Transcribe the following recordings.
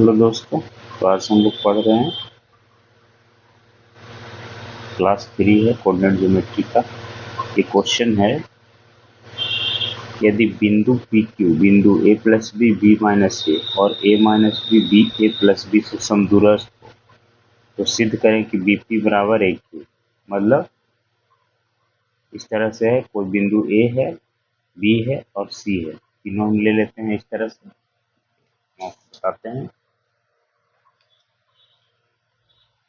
Hello दोस्तों, तो आज हम लोग पढ़ रहे हैं क्लास 3 है कोऑर्डिनेट ज्योमेट्री का। ये क्वेश्चन है, यदि बिंदु पी क्यू बिंदु ए plus B B minus A और ए माइनस बी बी ए प्लस बी से समदूरस्थ हो तो सिद्ध करें कि बी पी बराबर ए क्यू। मतलब इस तरह से है, कोई बिंदु ए है, बी है और सी है, तीनों हम ले लेते हैं। इस तरह से हम आपको बताते हैं,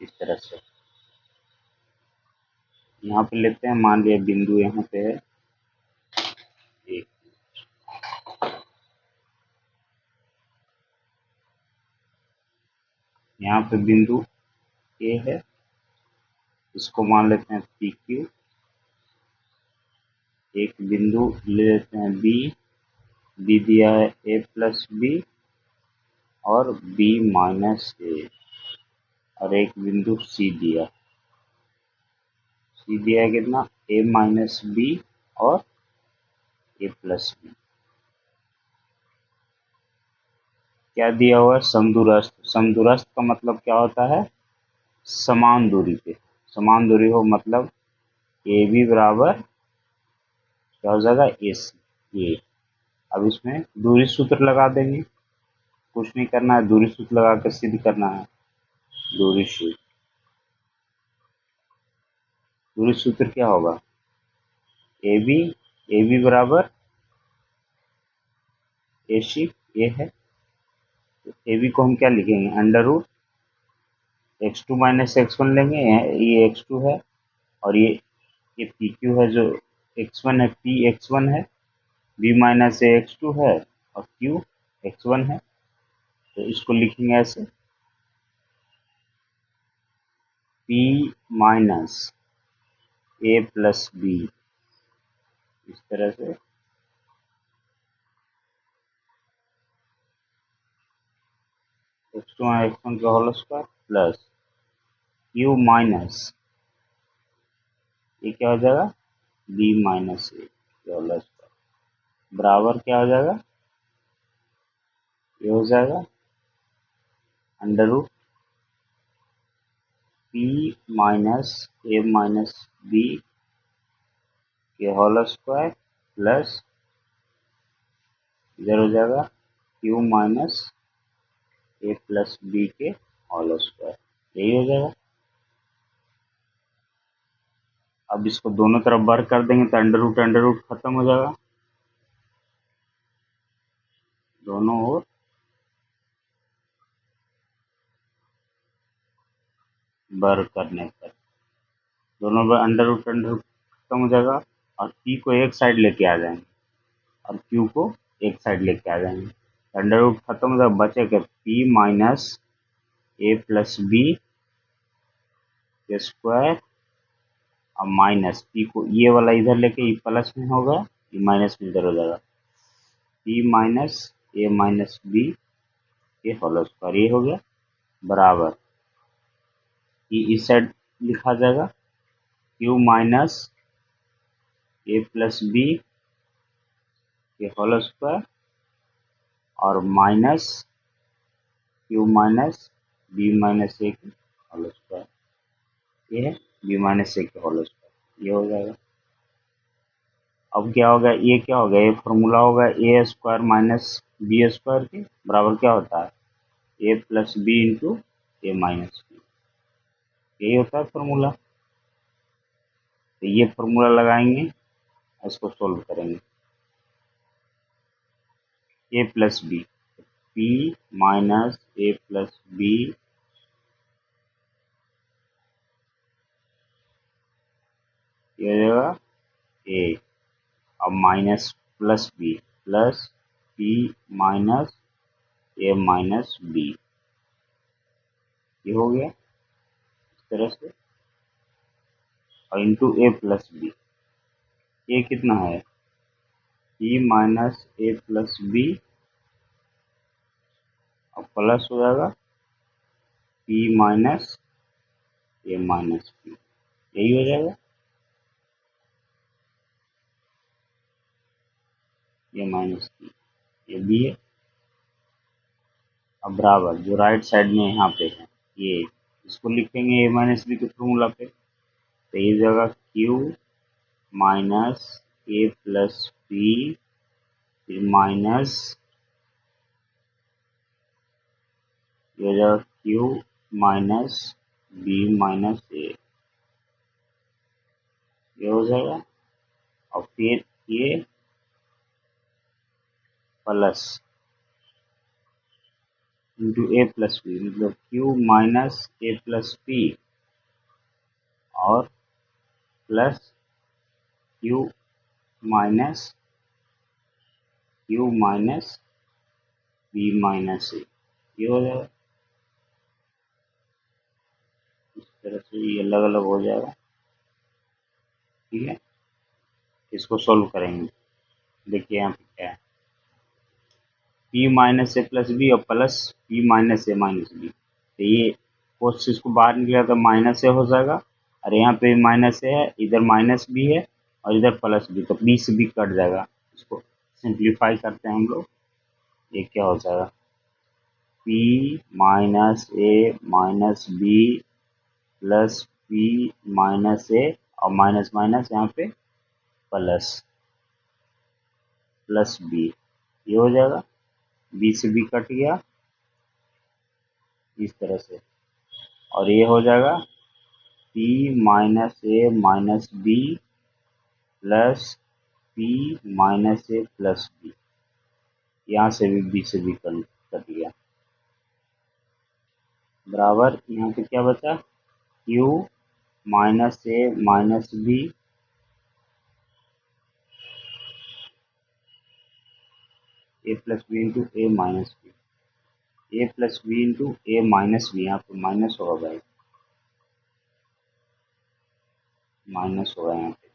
इस तरह से यहाँ पे लेते हैं। मान लिया बिंदु यहाँ पे है ए, यहाँ पे बिंदु ए है, इसको मान लेते हैं पी क्यू। एक बिंदु ले लेते हैं बी, बी दिया है ए प्लस बी और बी माइनस ए, और एक बिंदु सी दिया, सी दिया है कितना, ए माइनस बी और ए प्लस बी। क्या दिया हुआ है, समदूरस्थ। समदूरस्थ का मतलब क्या होता है, समान दूरी पे। समान दूरी हो मतलब ए बी बराबर क्या हो जाएगा, ए सी ए। अब इसमें दूरी सूत्र लगा देंगे, कुछ नहीं करना है, दूरी सूत्र लगा कर सिद्ध करना है। दूरी सूत्र, दूरी सूत्र क्या होगा, ए बी बराबर ए सी ए है, तो ए बी को हम क्या लिखेंगे, under root X two minus X one लेंगे। ये एक्स टू है और ये पी क्यू है, जो एक्स वन है, पी एक्स वन है, B minus A X two है और क्यू एक्स वन है। तो इसको लिखेंगे ऐसे, P minus A plus B, इस तरह से। एक्स टू एक्स वन का whole square plus Q minus, ये क्या हो जाएगा, बी माइनस ए का होल स्क्वायर बराबर क्या हो जाएगा, ये हो जाएगा under root P minus A minus B के होल स्क्वायर प्लस इधर हो जाएगा Q minus A plus B के होल स्क्वायर, यही हो जाएगा। अब इसको दोनों तरफ वर्क कर देंगे तो अंडर रूट खत्म हो जाएगा दोनों ओर। वर्क करने पर दोनों पर अंडर रूट खत्म हो जाएगा और पी को एक साइड लेके आ जाएंगे और क्यू को एक साइड लेके आ जाएंगे। अंडर रूट खत्म हो जाएगा, बचेगा P minus A plus B के स्क्वायर और माइनस पी को ये वाला इधर लेके ये प्लस में होगा, ये माइनस में इधर हो जाएगा, P minus A minus B के होल स्क्वायर, ये हो गया बराबर, ये इस साइड लिखा जाएगा Q minus A plus B के होल स्क्वायर और minus Q minus B minus A के होल स्क्वायर, ये है बी माइनस ए के होल स्क्वायर, ये हो जाएगा। अब क्या होगा, ये क्या होगा, ये फॉर्मूला होगा ए स्क्वायर माइनस बी स्क्वायर के बराबर क्या होता है, ए प्लस बी इंटू ए माइनस बी, यही होता है फॉर्मूला। तो ये फॉर्मूला लगाएंगे, इसको सोल्व करेंगे। A plus B, P minus A plus B ये हो जाएगा ए और minus plus B plus P minus A minus B, ये हो गया इस तरह से, और इंटू ए प्लस बी, ये कितना है, P minus A plus B और प्लस हो जाएगा P minus A minus B, यही हो जाएगा, ये माइनस बी, ये बी है। अब बराबर जो राइट साइड में यहाँ पे है ये, इसको लिखेंगे ए माइनस बी के फॉर्मूला पे, तो ये जगह Q minus A plus B फिर माइनस ये हो जाएगा Q minus B minus A, ये हो जाएगा। और फिर ये plus into A plus B, मतलब Q minus A plus B और plus Q minus B minus A, ये हो जाएगा। इस तरह से ये अलग अलग हो जाएगा। ठीक है, इसको सोल्व करेंगे। देखिए यहाँ पे क्या है, P minus A plus B और plus P minus A minus B, तो ये कोस इसको बाहर निकला तो माइनस ए हो जाएगा, और यहाँ पे माइनस ए है, इधर माइनस बी है और इधर प्लस बी, तो बी से बी कट जाएगा। इसको सिंप्लीफाई करते हैं हम लोग, ये क्या हो जाएगा, P minus A minus B plus P minus A और माइनस माइनस यहाँ पे प्लस प्लस बी, ये हो जाएगा। बी से बी कट गया इस तरह से, और ये हो जाएगा P minus A minus B plus P minus A plus B, यहाँ से भी बी से बी कट गया, बराबर यहाँ पे क्या बचा, Q minus A minus B A plus B into A minus B, A plus B into A minus B, यहाँ पे माइनस होगा भाई, माइनस होगा यहाँ पे,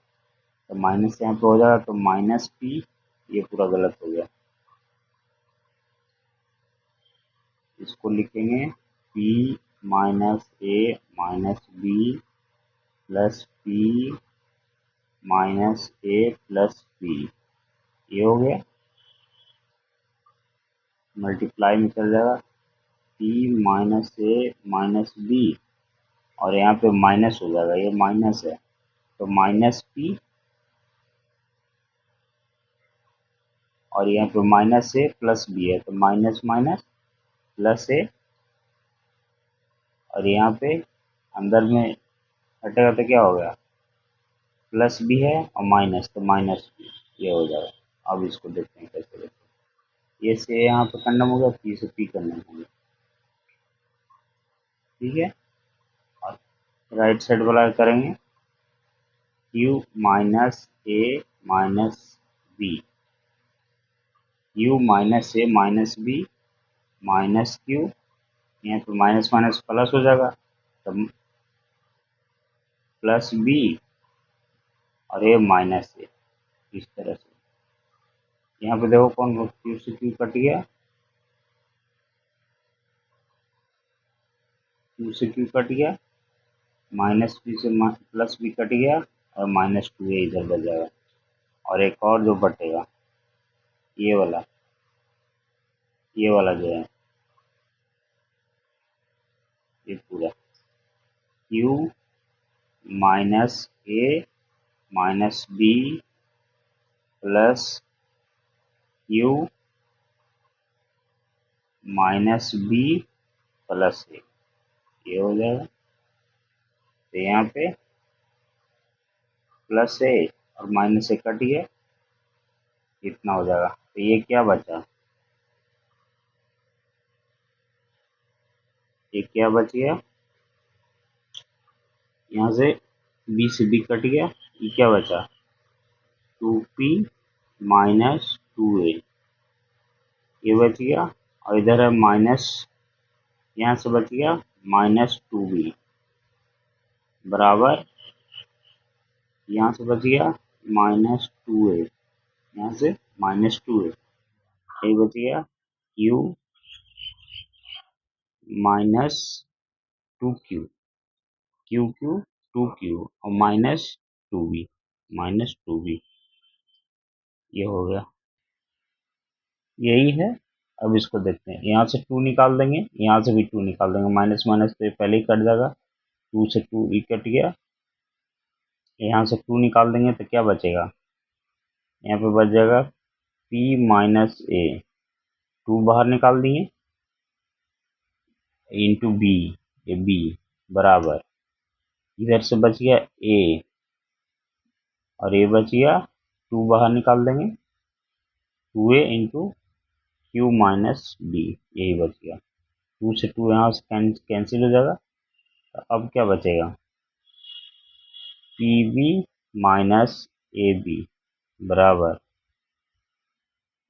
तो माइनस यहाँ पे हो जाएगा, तो माइनस पी, ये पूरा गलत हो गया, इसको लिखेंगे P minus A minus B plus P minus A plus B, ये हो गया। मल्टीप्लाई में चल जाएगा P minus A minus B, और यहाँ पे माइनस हो जाएगा, ये माइनस है तो माइनस पी, और यहाँ पे माइनस ए प्लस बी है तो माइनस माइनस प्लस ए, और यहाँ पे अंदर में हटेगा तो क्या हो गया, प्लस बी है और माइनस तो माइनस बी, ये हो जाएगा। अब इसको देखते हैं कैसे देखते हैं, ये से यहाँ पे कंडम हो गया, पी से पी कंडम हो गया। ठीक है, और राइट साइड वाला करेंगे Q minus A minus B, Q minus A minus B minus Q, यहाँ पे माइनस माइनस प्लस हो जाएगा, तो प्लस बी और ए माइनस ए, इस तरह से। यहाँ पे देखो कौन क्यू से क्यू कट गया, क्यू से क्यू कट गया, माइनस बी से प्लस बी कट गया, और माइनस टू ए इधर बच जाएगा, और एक और जो बटेगा ये वाला जो है ये पूरा Q minus A minus B plus Q minus B plus A, ये हो जाएगा। तो यहाँ पे प्लस ए और माइनस ए कट गया, इतना हो जाएगा, तो ये क्या बचा, ये क्या बच गया, यहाँ से बी से बी कट गया, ये क्या बचा, टू पी माइनस टू ए, ये बच गया, और इधर है माइनस, यहाँ से बच गया माइनस टू बी, बराबर यहाँ से बच गया माइनस टू ए, यहाँ से माइनस टू ए, ये बच गया Q minus two Q, Q Q two Q और माइनस टू बी, ये हो गया, यही है अब इसको देखते हैं, यहाँ से 2 निकाल देंगे, यहाँ से भी 2 निकाल देंगे, माइनस माइनस तो ये पहले ही कट जाएगा, 2 से 2 ही कट गया। यहाँ से 2 निकाल देंगे तो क्या बचेगा, यहाँ पे बच जाएगा p माइनस ए, 2 बाहर निकाल दिए, इंटू बी, ए बी बराबर, इधर से बच गया ए और ये बच गया, 2 बाहर निकाल देंगे, 2a into Q minus B, यही बच गया। 2 से 2 यहाँ से कैंसिल हो जाएगा, तो अब क्या बचेगा, P B minus A B बराबर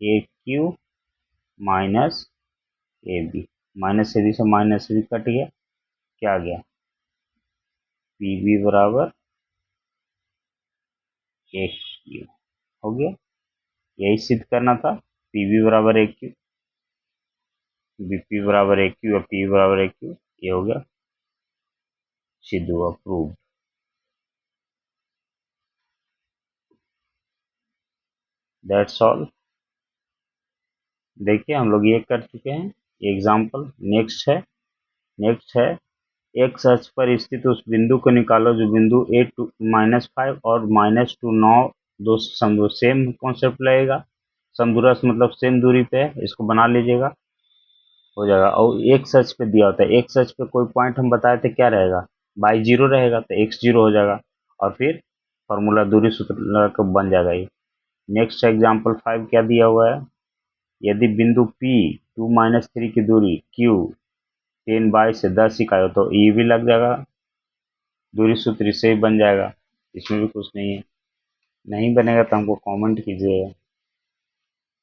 A Q minus A B, minus A B से माइनस ए बी कट गया, क्या आ गया, पी बी बराबर ए क्यू, हो गया। यही सिद्ध करना था, पी बी बराबर ए क्यू, बी पी बराबर ए क्यू और पी बराबर ए क्यू, ये हो गया, सिद्ध हुआ, प्रूव। That's all. देखिए हम लोग ये कर चुके हैं एग्जाम्पल। नेक्स्ट है एक्स अक्ष पर स्थित उस बिंदु को निकालो जो बिंदु ए टू -5 और -2 9 दो समदूर, सेम कॉन्सेप्ट लगेगा, समदूरस्थ मतलब सेम दूरी पे है, इसको बना लीजिएगा, हो जाएगा। और एक्स अक्ष पे दिया होता है, एक्स अक्ष पे कोई पॉइंट हम बताए थे क्या रहेगा, बाई जीरो रहेगा, तो एक्स जीरो हो जाएगा और फिर फॉर्मूला दूरी सूत्र लगा के बन जाएगा ये। नेक्स्ट एग्जाम्पल 5 क्या दिया हुआ है, यदि बिंदु P 2-3 की दूरी Q 10 से 10 इकाई हो तो ये भी लग जाएगा, दूरी सूत्र इससे ही बन जाएगा, इसमें भी कुछ नहीं है। नहीं बनेगा तो हमको कमेंट कीजिएगा।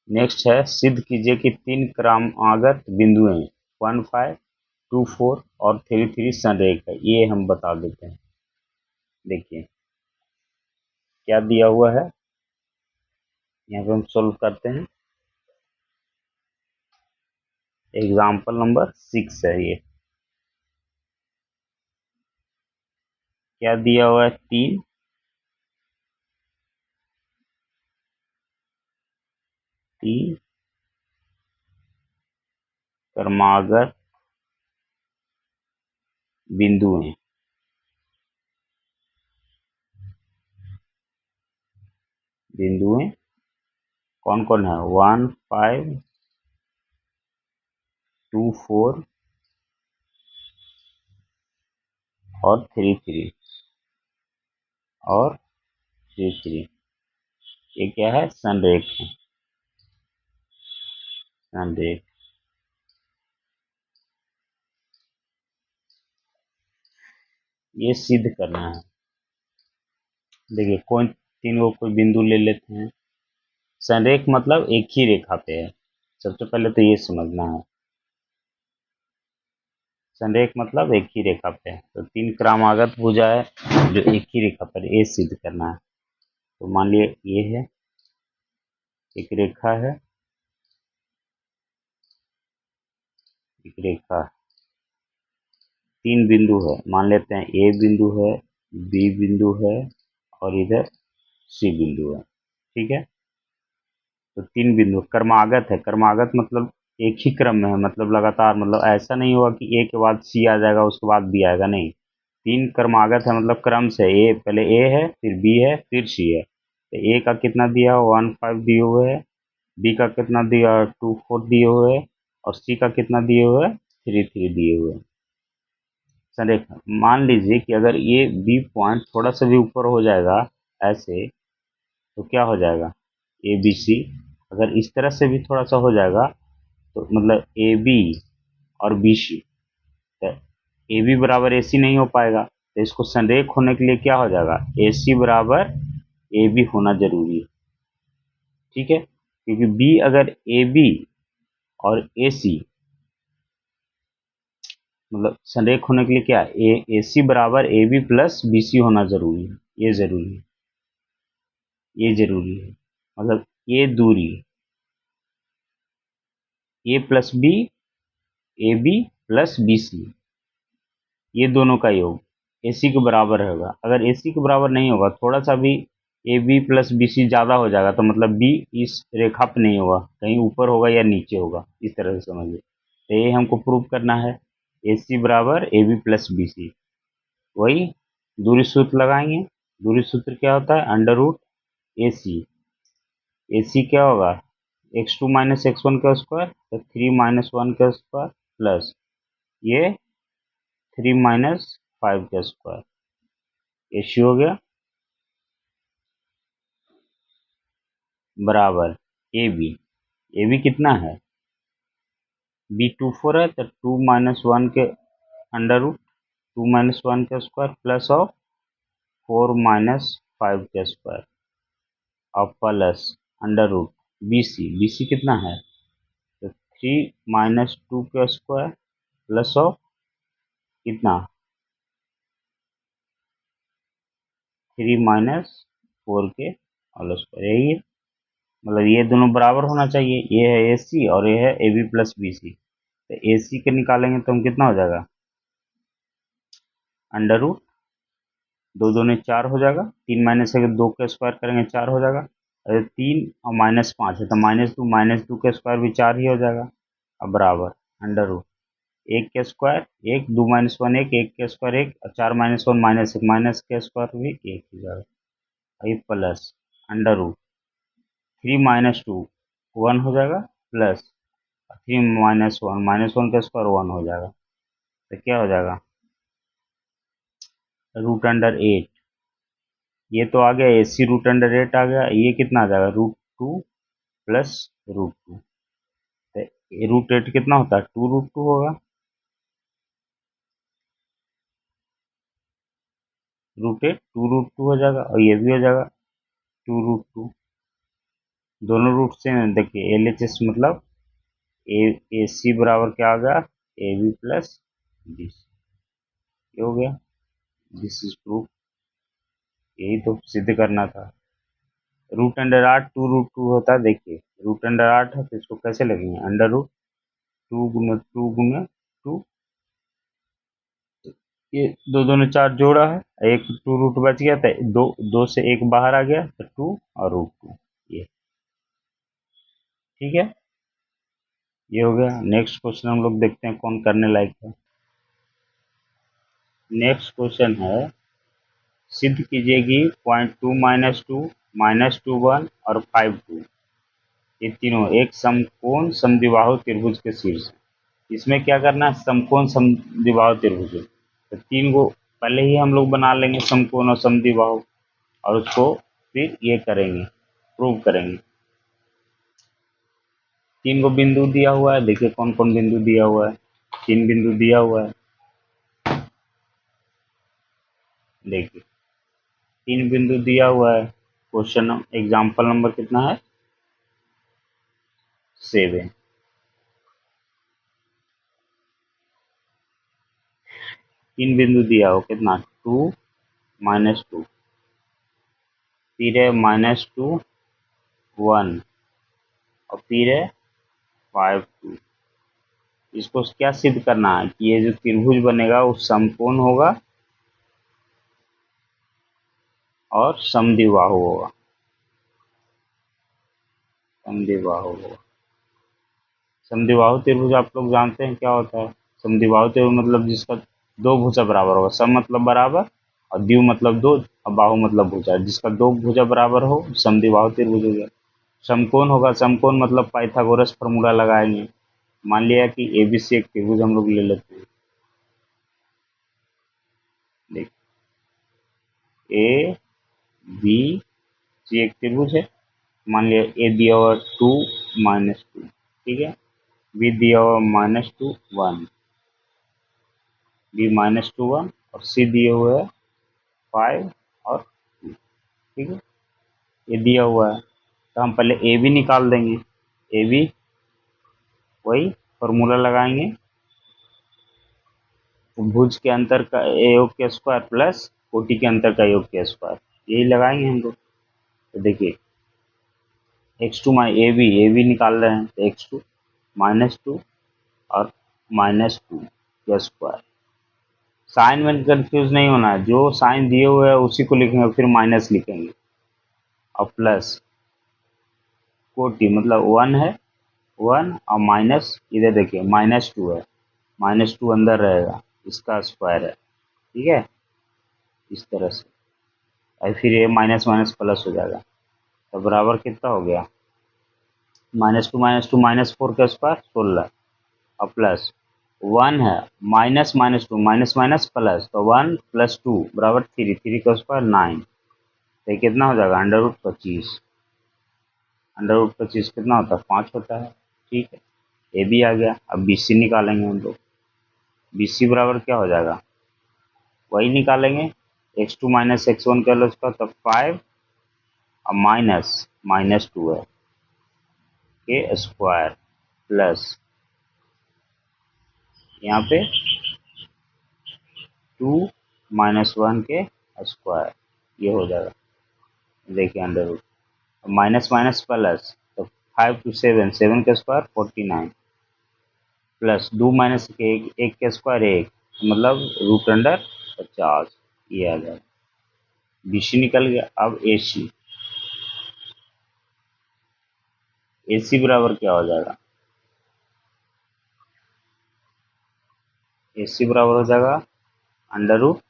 नेक्स्ट है, सिद्ध कीजिए कि 3 क्रमागत बिंदुएं 1 5 2 4 और 3 3 संरेख है, ये हम बता देते हैं। देखिए क्या दिया हुआ है, यहाँ पे हम सोल्व करते हैं। एग्जाम्पल नंबर 6 है ये, क्या दिया हुआ है, 3 क्रमागत बिंदुएं, कौन कौन है, 1 5 2 4 और 3 3 और 3 3, ये क्या है, संरेख है, संरेख। ये सिद्ध करना है। देखिए कोई तीन को कोई बिंदु ले लेते हैं, संरेख मतलब एक ही रेखा पे है, सबसे पहले तो ये समझना है, संरेख मतलब एक ही रेखा पे है, तो 3 क्रमागत भुजा है जो एक ही रेखा पर, ये सिद्ध करना है। तो मान लिए ये है, एक रेखा है, एक रेखा, 3 बिंदु है, मान लेते हैं ए बिंदु है, बी बिंदु है और इधर सी बिंदु है, ठीक है। तो 3 बिंदु क्रमागत है, क्रमागत मतलब एक ही क्रम में है, मतलब लगातार, मतलब ऐसा नहीं होगा कि ए के बाद सी आ जाएगा उसके बाद बी आएगा, नहीं, 3 क्रमागत है, मतलब क्रम से, ए पहले ए है फिर बी है फिर सी है। तो ए का कितना दिया, 1 5 दिए हुए है, बी का कितना दिया, 2 4 दिए हुए है और सी का कितना दिए हुए है, 3 3 दिए हुए है। संरेखा, मान लीजिए कि अगर ये बी पॉइंट थोड़ा सा भी ऊपर हो जाएगा ऐसे, तो क्या हो जाएगा, ए बी सी, अगर इस तरह से भी थोड़ा सा हो जाएगा तो मतलब ए बी और बी सी, तो ए बी बराबर ए सी नहीं हो पाएगा, तो इसको संरेख होने के लिए क्या हो जाएगा, ए सी बराबर ए बी होना जरूरी है, ठीक है, क्योंकि बी अगर ए बी और ए सी, मतलब संरेख होने के लिए क्या, ए सी बराबर A B plus B C होना जरूरी है, ये जरूरी है, ये जरूरी है, मतलब ये दूरी A plus B, A B plus B C, ये दोनों का योग ए सी के बराबर होगा, अगर ए सी के बराबर नहीं होगा, थोड़ा सा भी A B plus B C ज़्यादा हो जाएगा, तो मतलब बी इस रेखा पे नहीं होगा, कहीं ऊपर होगा या नीचे होगा, इस तरह से समझिए। तो ये हमको प्रूव करना है, ए सी बराबर A B plus B C. वही दूरी सूत्र लगाएंगे। दूरी सूत्र क्या होता है? अंडर रूट ए सी। ए सी क्या होगा? X two minus X one का स्क्वायर, तो 3 - 1 का स्क्वायर प्लस ये 3 - 5 का स्क्वायर। ए सी हो गया बराबर ए बी कितना है? बी 2 4 है, तो 2 - 1 के अंडर रूट 2 - 1 का स्क्वायर प्लस ऑफ 4 - 5 का स्क्वायर और plus under root B C कितना है? तो 3 - 2 का स्क्वायर प्लस ऑफ कितना? 3 - 4 के होल स्क्वायर। यही है, मतलब ये दोनों बराबर होना चाहिए। ये है ए सी और ये है A B plus B C. तो ए सी के निकालेंगे तो हम कितना हो जाएगा? अंडर रूट दो दूनी 4 हो जाएगा, 3 - 2 का स्क्वायर करेंगे 4 हो जाएगा। अरे 3 और -5 है, तो -2 का स्क्वायर भी 4 ही हो जाएगा। अब बराबर अंडर रूट एक का स्क्वायर एक, 2 - 1 एक, एक का स्क्वायर एक, और 4 - 1 -1, माइनस का स्क्वायर भी एक हो जाएगा। ये प्लस अंडर रूट 3 - 2 1 हो जाएगा, प्लस 3 - 1 -1 का स्क्वायर 1 हो जाएगा। तो क्या हो जाएगा? √8। ये तो आ गया ए सी √8 आ गया। ये कितना आ जाएगा? √2 प्लस √2। तो √8 कितना होता है? 2 √2 होगा। √8 2 √2 हो जाएगा, और ये भी हो जाएगा 2 √2। दोनों रूट से देखिए एल एच एस मतलब ए सी बराबर क्या आ गया? A B plus B C. ये हो गया, दिस इज प्रूफ। यही तो सिद्ध करना था। √8 2 √2 होता है। देखिए √8 है, तो इसको कैसे लगेंगे? Under root 2 × 2 × 2। ये दो दोनों 4 जोड़ा है, एक 2 रूट बच गया, तो दो दो से एक बाहर आ गया, तो 2 और √2। ये ठीक है, ये हो गया। नेक्स्ट क्वेश्चन हम लोग देखते हैं कौन करने लायक है। नेक्स्ट क्वेश्चन है, सिद्ध कीजिए कि .2 - 2 -2 1 और 5 2 ये तीनों एक समकोण समद्विबाहु त्रिभुज के शीर्ष हैं। इसमें क्या करना है? समकोण समद्विबाहु त्रिभुज। तो तीन को पहले ही हम लोग बना लेंगे, समकोण और समद्विबाहु, और उसको फिर ये करेंगे, प्रूव करेंगे। तीन को बिंदु दिया हुआ है, देखिए कौन कौन बिंदु दिया हुआ है। 3 बिंदु दिया हुआ है, देखिए 3 बिंदु दिया हुआ है। क्वेश्चन एग्जाम्पल नंबर कितना है? 7। 3 बिंदु दिया हो, कितना? 2 - 2, फिर है -2 1, और फिर है 5 2। इसको क्या सिद्ध करना है? कि ये जो त्रिभुज बनेगा वो समकोण होगा और समद्विबाहु होगा। समद्विबाहु होगा। समद्विबाहु त्रिभुज आप लोग जानते हैं क्या होता है? समद्विबाहु त्रिभुज मतलब जिसका दो भुजा बराबर होगा। सम मतलब बराबर, और द्वि मतलब दो, और बाहु मतलब भुजा। जिसका दो भुजा बराबर हो समद्विबाहु त्रिभुज हो गया। समकोण होगा, समकोण मतलब पाइथागोरस फार्मूला लगाएंगे। मान लिया कि एबीसी एक त्रिभुज हम लोग ले लेते हैं। देख, ए बी सी एक त्रिभुज है। मान लिया ए दिया हुआ 2 - 2, ठीक है। बी दिया हुआ -2 1, बी -2 1, और सी दिए हुए है 5 और 2, ठीक है। ये दिया हुआ है, तो हम पहले ए बी निकाल देंगे। ए बी वही फॉर्मूला लगाएंगे, भुज के अंतर का योग के स्क्वायर प्लस कोटि के अंतर का योग के स्क्वायर, यही लगाएंगे हम लोग। तो देखिए x2 ए बी निकाल रहे हैं, तो x2 -2 और -2 का स्क्वायर। साइन में कंफ्यूज नहीं होना है, जो साइन दिए हुए है उसी को लिखेंगे, फिर माइनस लिखेंगे। और प्लस कोटि मतलब 1 है, 1 और माइनस, इधर देखिए -2 है, -2 अंदर रहेगा, इसका स्क्वायर है, ठीक है, इस तरह से। और फिर ये माइनस माइनस प्लस हो जाएगा, तो बराबर कितना हो गया, -2 -2 -4 का स्क्वायर 16 और प्लस 1 है, माइनस -2 माइनस माइनस प्लस, तो 1 + 2 बराबर 3, 3 का स्क्वायर 9, तो ये कितना हो जाएगा √25, √25 कितना होता है 5 होता है, ठीक है। ये भी आ गया। अब BC निकालेंगे हम लोग, BC बराबर क्या हो जाएगा, वही निकालेंगे, x2 - x1 कर लो उसका, तो 5 और -2 है के स्क्वायर प्लस यहाँ पे 2 - 1 के स्क्वायर, ये हो जाएगा, देखिए under root, minus minus plus, तो 5 × 7 7 का स्क्वायर 49 प्लस 2 माइनस के एक के स्क्वायर 1, मतलब √50, ये आ जाएगा। BC निकल गया। अब AC बराबर क्या हो जाएगा, AC बराबर हो जाएगा अंडर रूट,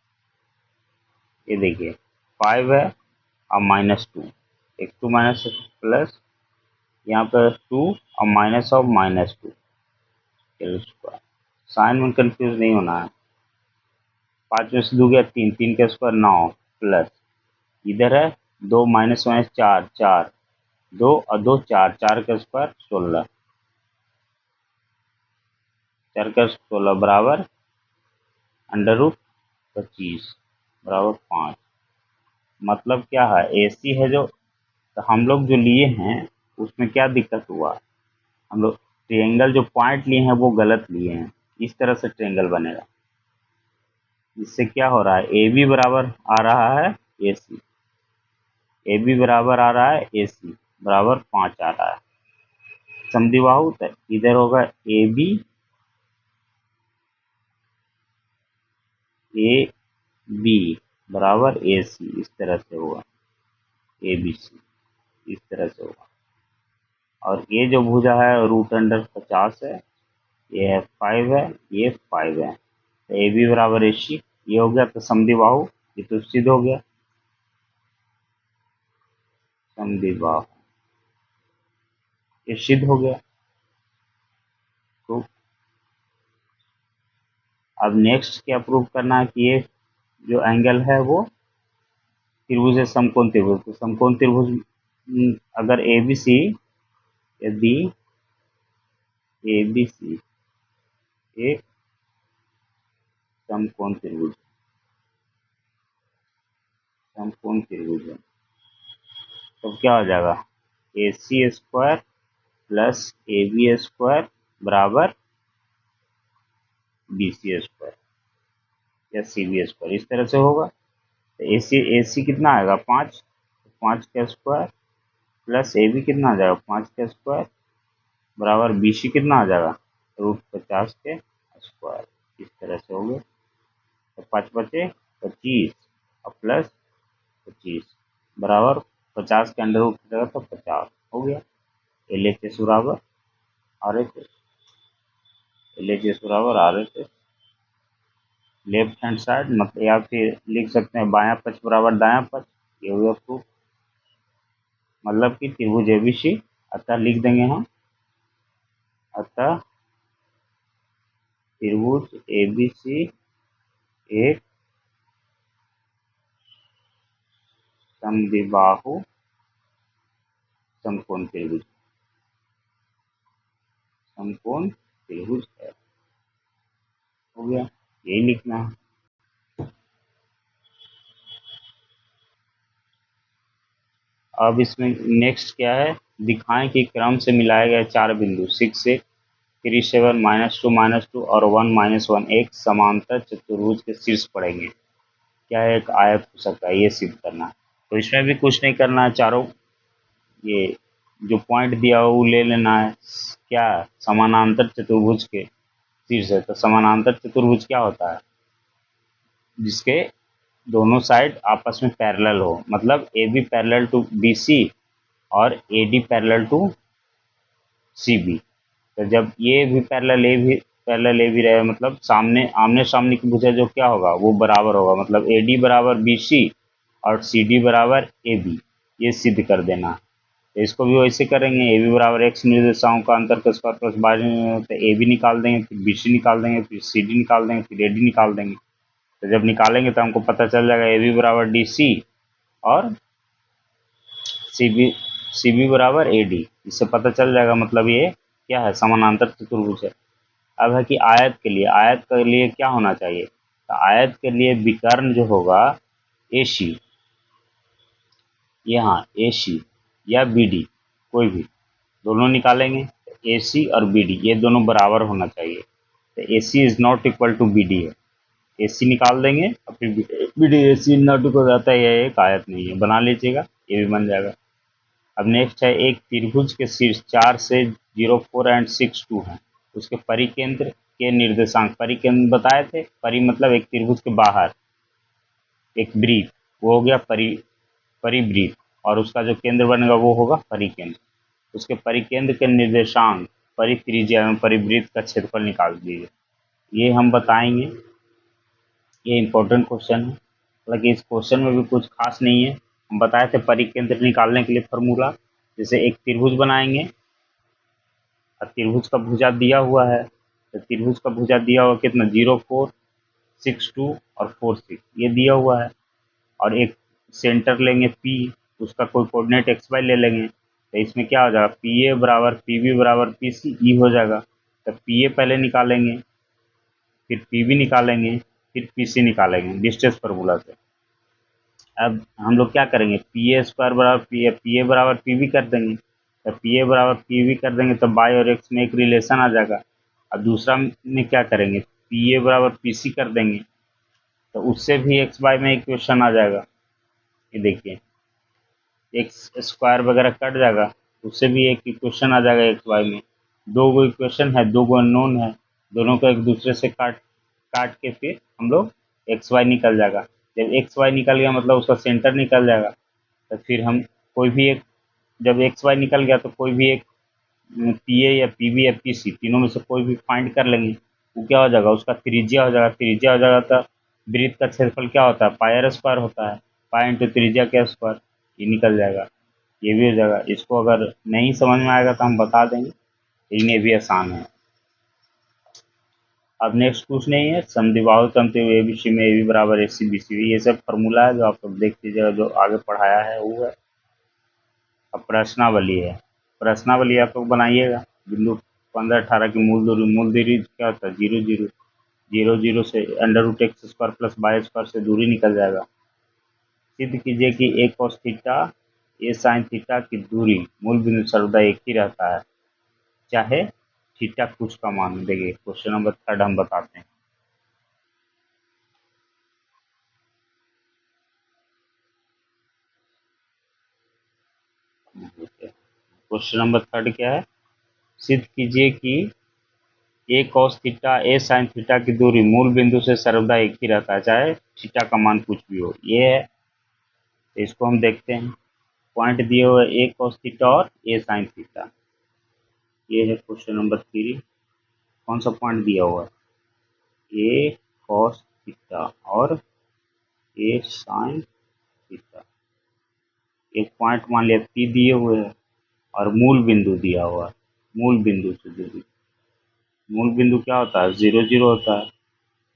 ये देखिए 5 है और -2, एक 2 माइनस प्लस, यहाँ पर 2 और माइनस ऑफ -2 के स्क्वायर, साइन में कंफ्यूज नहीं होना है। 5 में से 2 गया 3, 3 का स्क्वायर 9 प्लस, इधर है 2 माइनस माइनस 4 4, 2 और 2 4, 4 का स्क्वायर 16, 4 का 16 बराबर √25 बराबर 5। मतलब क्या है, AC है जो, तो हम लोग जो लिए हैं उसमें क्या दिक्कत हुआ, हम लोग ट्रायंगल जो पॉइंट लिए हैं वो गलत लिए हैं, इस तरह से ट्रायंगल बनेगा। इससे क्या हो रहा है, AB बराबर आ रहा है AC, AB बराबर आ रहा है AC बराबर 5 आ रहा है, समद्विबाहु, तो इधर होगा AB बराबर AC, इस तरह से होगा, ABC इस तरह से होगा। और ये जो भुजा है √50 है, ये है 5 है, ये 5 है, तो AB बराबर AC, ये हो गया, तो समद्विबाहु, ये तो सिद्ध हो गया, समद्विबाहु ये सिद्ध हो गया। तो अब नेक्स्ट क्या प्रूव करना है कि ये जो एंगल है वो त्रिभुज है, समकोण त्रिभुज, तो समकोण त्रिभुज अगर ABC, यदि ABC एक समकोण त्रिभुज, समकोण त्रिभुज है, तो क्या हो जाएगा, AC² प्लस AB² बराबर BC² या CB², इस तरह से होगा। तो AC कितना आएगा 5, 5 का स्क्वायर प्लस AB कितना आ जाएगा 5 का स्क्वायर बराबर BC कितना आ जाएगा √50 के स्क्वायर, इस तरह से हो गया। तो 5 बचे 25 और प्लस 25 बराबर 50 के अंडर रूट करेगा तो 50 हो गया। LHS बराबर RHS, LHS बराबर RHS, लेफ्ट हैंड साइड, मतलब या फिर लिख सकते हैं बायां पक्ष बराबर दायां पक्ष, ये हुआ प्रूफ, मतलब कि त्रिभुज ABC, अतः लिख देंगे हम, अतः त्रिभुज ABC एक समद्विबाहु समकोण त्रिभुज, समकोण त्रिभुज है, हो गया, यही लिखना है। अब इसमें नेक्स्ट क्या है, दिखाएं कि क्रम से मिलाए गए 4 बिंदु 6 से 3 7 -2 -2 और 1 -1 एक समांतर चतुर्भुज के शीर्ष पड़ेंगे, क्या एक आयत हो सकता है, ये सिद्ध करना है। तो इसमें भी कुछ नहीं करना है, चारों ये जो पॉइंट दिया हो वो ले लेना है, क्या समानांतर चतुर्भुज के शीर्ष है, तो समानांतर चतुर्भुज क्या होता है, जिसके दोनों साइड आपस में पैरेलल हो, मतलब A B parallel to B C और A D parallel to C B. तो जब ये भी पैरेलल ए भी रहे, मतलब सामने आमने सामने की भुजा जो क्या होगा वो बराबर होगा, मतलब ए डी बराबर बी सी और सी डी बराबर ए बी, ये सिद्ध कर देना। तो इसको भी वैसे करेंगे, ए बी बराबर एक्स निर्देशांकों का अंतर का स्क्वायर प्लस बाई, तो ए बी निकाल देंगे, फिर बी सी निकाल देंगे, फिर सी डी निकाल देंगे, फिर ए डी निकाल देंगे। तो जब निकालेंगे तो हमको पता चल जाएगा ए बी बराबर डी सी और सी बी बराबर ए डी। इससे पता चल जाएगा, मतलब ये क्या है, समानांतर चतुर्भुज है। अब है कि आयत के लिए क्या होना चाहिए, तो आयत के लिए विकर्ण जो होगा ए सी, यहाँ ए सी या बी डी, कोई भी दोनों निकालेंगे। ए सी और बी डी ये दोनों बराबर होना चाहिए, तो A C is not equal to B D है, ए सी निकाल देंगे और फिर B D. A C not equal जाता है, यह एक आयत नहीं है, बना लीजिएगा, ये भी बन जाएगा। अब नेक्स्ट है, एक त्रिभुज के शीर्ष 4 से 0, 4 एंड 6, 2 है, उसके परिकेंद्र के निर्देशांक, परिकेंद्र बताए थे, परि मतलब एक त्रिभुज के बाहर एक वृत्त, वो हो गया परिवृत्त, और उसका जो केंद्र बनेगा वो होगा परिकेंद्र। उसके परिकेंद्र के निर्देशांक, परित्रिज्या एवं परिवृत्त का क्षेत्रफल निकाल दीजिए। ये हम बताएंगे, ये इंपॉर्टेंट क्वेश्चन है, हालांकि इस क्वेश्चन में भी कुछ खास नहीं है। हम बताए थे परिकेंद्र निकालने के लिए फॉर्मूला, जैसे एक त्रिभुज बनाएंगे और त्रिभुज का भुजा दिया हुआ है, तो त्रिभुज का भुजा दिया हुआ कितना, 0, 4, 6, 2 और 4, 6 ये दिया हुआ है, और एक सेंटर लेंगे पी, उसका कोई कोऑर्डिनेट एक्स वाई ले लेंगे, तो इसमें क्या हो जाएगा, पी ए बराबर पी बी बराबर पी सी ई हो जाएगा। तो पी ए पहले निकालेंगे, फिर पी बी निकालेंगे, फिर पी सी निकालेंगे डिस्टेंस फार्मूला से। अब हम लोग क्या करेंगे, पी ए स्क्वायर बराबर पी ए बराबर पी बी कर देंगे, तो पी ए बराबर पी बी कर देंगे तो बाई और एक्स में एक रिलेशन आ जाएगा। अब दूसरा में क्या करेंगे, पी ए बराबर पी सी कर देंगे, तो उससे भी एक्स वाई में इक्वेशन आ जाएगा। ये देखिए, एक्स स्क्वायर वगैरह कट जाएगा, उससे भी एक इक्वेशन आ जाएगा एक्स वाई में। दो गो इक्वेशन है, दो गो अननोन है, दोनों को एक दूसरे से काट काट के फिर हम लोग एक्स वाई निकल जाएगा। जब एक्स वाई निकल गया मतलब उसका सेंटर निकल जाएगा, तो फिर हम कोई भी एक, जब एक्स वाई निकल गया तो कोई भी एक पी ए या पी बी या पी सी तीनों में से कोई भी फाइंड कर लेंगे, वो क्या हो जाएगा, उसका त्रिज्या हो जाएगा। त्रिज्या हो जाएगा तो वृत्त का क्षेत्रफल क्या होता है, पाई आर स्क्वायर होता है, पाई इंटू त्रिज्या के स्क्वायर, ये निकल जाएगा, ये भी हो जाएगा। इसको अगर नहीं समझ में आएगा तो हम बता देंगे, लेकिन ये भी आसान है। अब नेक्स्ट कुछ नहीं है, समद्विबाहु तंतु ए बी सी में ए बी बराबर ए सी बी सी, ये सब फॉर्मूला है जो आप लोग देख लीजिएगा, जो आगे पढ़ाया है वो है। अब प्रश्नावली है, प्रश्नावली आप लोग बनाइएगा। बिंदु 15, 18 की मूल दूरी क्या होता है, 0, 0, 0, 0 से under root X square plus Y square से दूरी निकल जाएगा। सिद्ध कीजिए कि A cos theta A sine theta की दूरी मूल बिंदु सर्वदा एक ही रहता है, चाहे थीटा कुछ का मान। देखिए क्वेश्चन नंबर 3 हम बताते हैं। क्वेश्चन नंबर 3 क्या है, सिद्ध कीजिए कि A cos theta A sine theta की दूरी मूल बिंदु से सर्वदा एक ही रहता है, चाहे थीटा का मान कुछ भी हो। ये है, इसको हम देखते हैं। पॉइंट दिए हुए ए cos थीटा और ए साइन थीटा, ये है क्वेश्चन नंबर 3। कौन सा पॉइंट दिया हुआ है, ए cos थीटा और ए साइन थीटा, एक पॉइंट मान लिया पी दिए हुए है और मूल बिंदु दिया हुआ है। मूल बिंदु से दूरी, मूल बिंदु क्या होता है, 0, 0 होता है।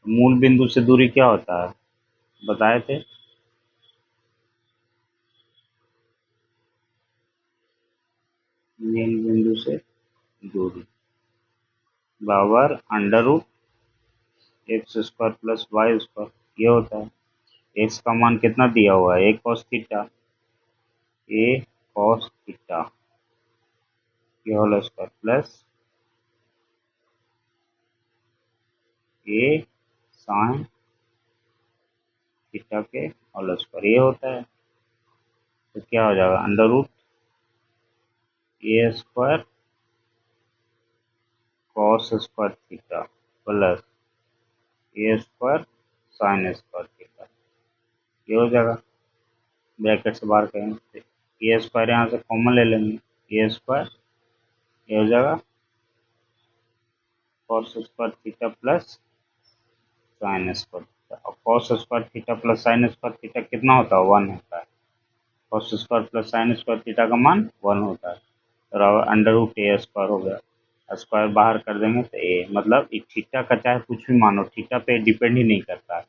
मूल बिंदु से दूरी क्या होता है, बताए थे, मूल बिंदु से दूरी बराबर under root X square plus Y square, ये होता है। एक्स का मान कितना दिया हुआ है, A cos theta, A cos theta के whole square plus A sine theta के होल स्क्वायर, ये होता है। तो क्या हो जाएगा, under root A square cos square theta plus A square sine square theta, ये हो जाएगा, ब्रैकेट से बाहर करेंगे तो ए स्क्वायर यहाँ से कॉमन ले लेंगे, ए स्क्वायर ये हो जाएगा cos square theta plus sine square theta. और cos square theta plus sine square theta कितना होता है, 1 होता है। Cos square plus sine square theta का मान 1 होता है। तो अंडर रूट ए स्क्वायर हो गया, स्क्वायर बाहर कर देंगे तो ए, मतलब थीटा का चाहे कुछ भी मानो, थीटा पे डिपेंड ही नहीं करता है,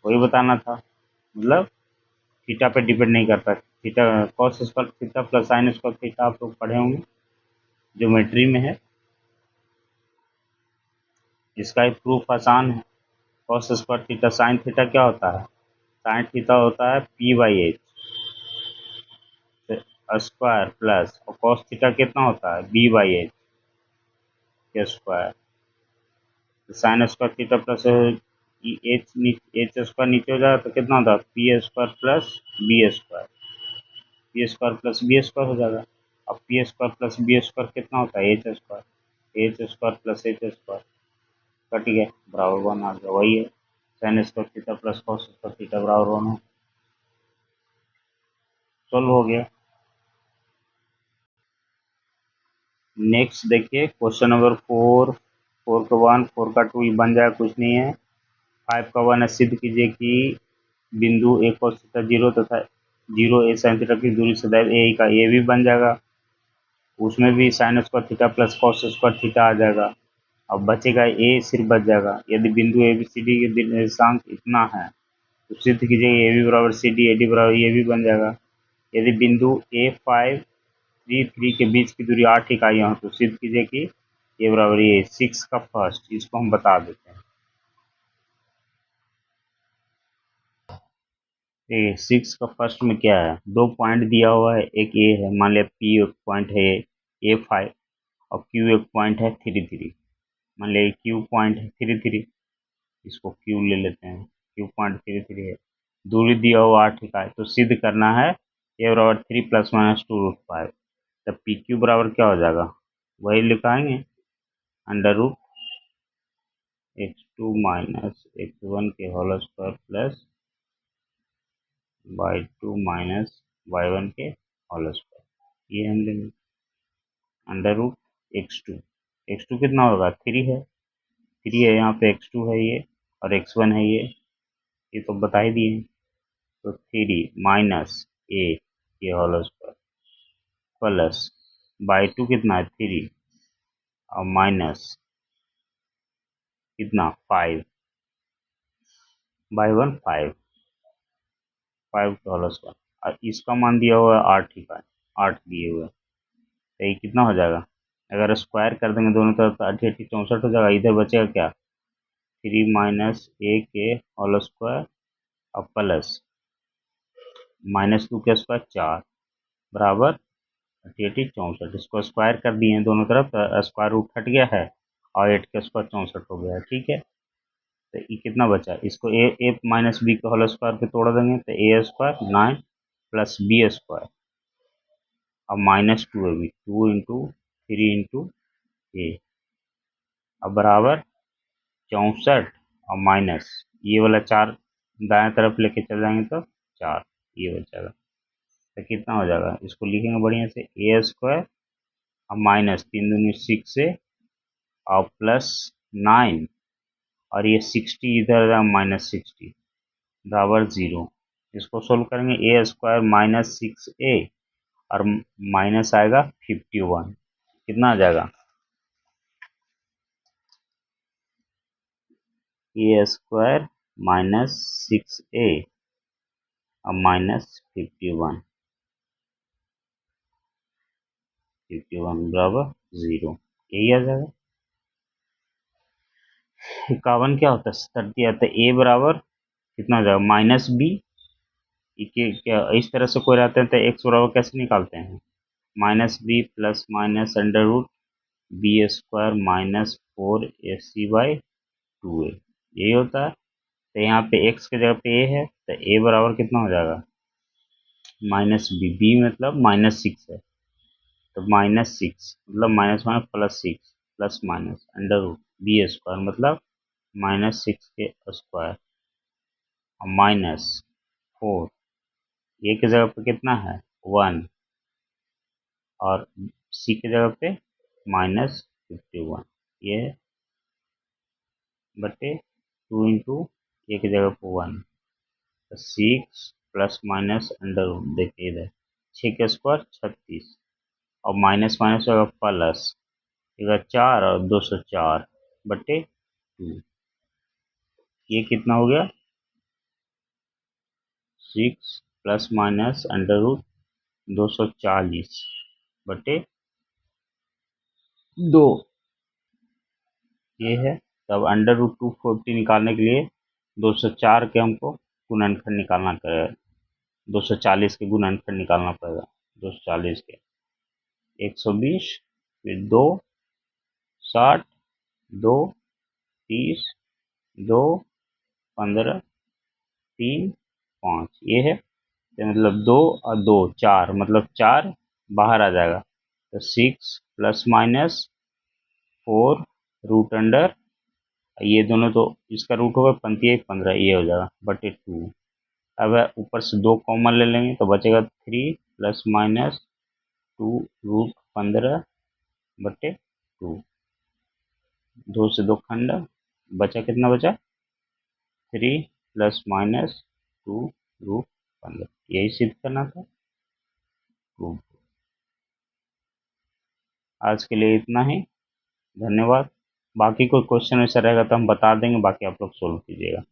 वही बताना था। मतलब थीटा पे डिपेंड नहीं करता, theta cos square theta plus sine square theta आप लोग पढ़े होंगे, ज्योमेट्री में है। इसका एक प्रूफ आसान है। Cos square theta sine theta क्या होता है, साइन थीटा होता है P by H square plus, और कॉस थीटा कितना होता है बी बाई एच के स्क्वायर। Sine square theta plus H square नीचे हो जाएगा तो कितना होता है P square plus B square, P square plus B square हो जाएगा। अब P square plus B square कितना होता है H square plus H square, cut गया, बराबर 1 आ गया, वही है sign square theta plus cos square theta बराबर 1 हो, सोल्व हो गया। नेक्स्ट देखिए क्वेश्चन नंबर 4, 4 का 1 4 का 2 बन जाएगा, कुछ नहीं है। 5 का 1 सिद्ध कीजिए कि बिंदु ए cos थीटा 0 तथा 0 ए साइन थीटा की दूरी सदैव ए का, ये भी बन जाएगा, उसमें भी sine square theta plus cos square theta आ जाएगा। अब बचेगा ए, सिर्फ बच जाएगा। यदि बिंदु ए बी सी डी के निर्देशांक इतना है तो सिद्ध कीजिए ए बी बराबर सी डी, ए डी बराबर, ये भी बन जाएगा। यदि बिंदु ए 5 3 3 के बीच की दूरी 8 इकाइयाँ हो तो सिद्ध कीजिए कि ए बराबर ये 6 का फर्स्ट, इसको हम बता देते हैं। देखिए 6 का फर्स्ट में क्या है, दो पॉइंट दिया हुआ है, एक ए है, मान लिया पी एक पॉइंट है ए 5, और क्यू एक पॉइंट है 3 3, मान लिया क्यू पॉइंट है 3 3, इसको क्यू ले लेते हैं, क्यू पॉइंट 3 3 है, दूरी दिया हुआ 8 इकाई, तो सिद्ध करना है ए बराबर 3 प्लस माइनस 2 रूट 5, तब पी क्यू बराबर क्या हो जाएगा, वही लिखाएंगे under root x2 minus x1 के whole square plus y2 minus y1 के होल स्क्वायर, ये हम लेंगे अंडर रूट x2 कितना होगा 3 है, 3 है यहाँ पे, x2 है ये और x1 है ये तो बता ही दिए। तो 3 माइनस ए ये होल स्क्वायर प्लस y2 कितना है 3 और माइनस कितना 5 y1 5 का होल स्क्वायर, और इसका मान दिया हुआ है 8 ही का, 8 दिए हुए, तो ये कितना हो जाएगा, अगर स्क्वायर कर देंगे दोनों तरफ तो 8 8 64 हो जाएगा, इधर बचेगा क्या 3 माइनस ए के होल स्क्वायर और प्लस -2 के स्क्वायर 4 बराबर 8 8 64, इसको स्क्वायर कर दिए हैं दोनों तरफ, स्क्वायर रूट हट गया है और 8 का स्क्वायर 64 हो गया है, ठीक है। तो ये कितना बचा, इसको ए माइनस बी के होल स्क्वायर पे तोड़ देंगे तो ए स्क्वायर 9 प्लस बी स्क्वायर और -2 है भी 2 इंटू 3 इंटू ए, अब बराबर 64 और माइनस ये वाला 4 दाएं तरफ लेके चल जाएंगे तो 4 ये बच जाएगा, तो कितना हो जाएगा, इसको लिखेंगे बढ़िया से ए स्क्वायर और माइनस 3 दूनी 6 से और प्लस 9 और ये 60 इधर -60 बराबर 0, इसको सोल्व करेंगे ए स्क्वायर माइनस 6 ए और माइनस आएगा 51, कितना आ जाएगा ए स्क्वायर माइनस 6 ए और माइनस 51 बराबर 0, यही आ जाएगा। 51 क्या होता है 30 आता है, ए बराबर कितना हो जाएगा माइनस बी, क्या इस तरह से कोई रहते हैं तो एक्स बराबर कैसे निकालते हैं, minus B plus minus under root B square minus 4ac/2a, यही होता है। तो यहाँ पे एक्स की जगह पे ए है तो ए बराबर कितना हो जाएगा माइनस बी, बी मतलब -6 है तो -6 मतलब minus minus +6 plus minus under root B square मतलब -6 के स्क्वायर और माइनस 4, ए की जगह पे कितना है 1 और सी की जगह पे -51, ये बटे 2 इंटू ए की जगह पे 1, 6 प्लस माइनस अंडर रूट, देखिए इधर 6 का स्क्वायर 36 और माइनस माइनस होगा प्लस, इधर 4 और 204 बटे 2, ये कितना हो गया 6 प्लस माइनस अंडर रूट 240 बटे 2, ये है। तब अंडर रूट 240 निकालने के लिए 204 के हमको गुणनखंड निकालना पड़ेगा, 240 के गुणनखंड निकालना पड़ेगा, 240 के 120, फिर 2 60, 2 30, 2 15, 3 5, ये है। तो मतलब 2 और 2 4, मतलब 4 बाहर आ जाएगा, तो 6 प्लस माइनस 4 रूट अंडर, ये दोनों तो इसका रूट होगा 25 15, ये हो जाएगा बटे 2। अब ऊपर से 2 कॉमन ले लेंगे तो बचेगा 3 प्लस माइनस 2 रूट 15 बटे 2, 2 से 2 खंड, बचा कितना बचा 3 प्लस माइनस 2 रूट 15, यही सिद्ध करना था। आज के लिए इतना ही, धन्यवाद। बाकी कोई क्वेश्चन ऐसा रहेगा तो हम बता देंगे, बाकी आप लोग सोल्व कीजिएगा।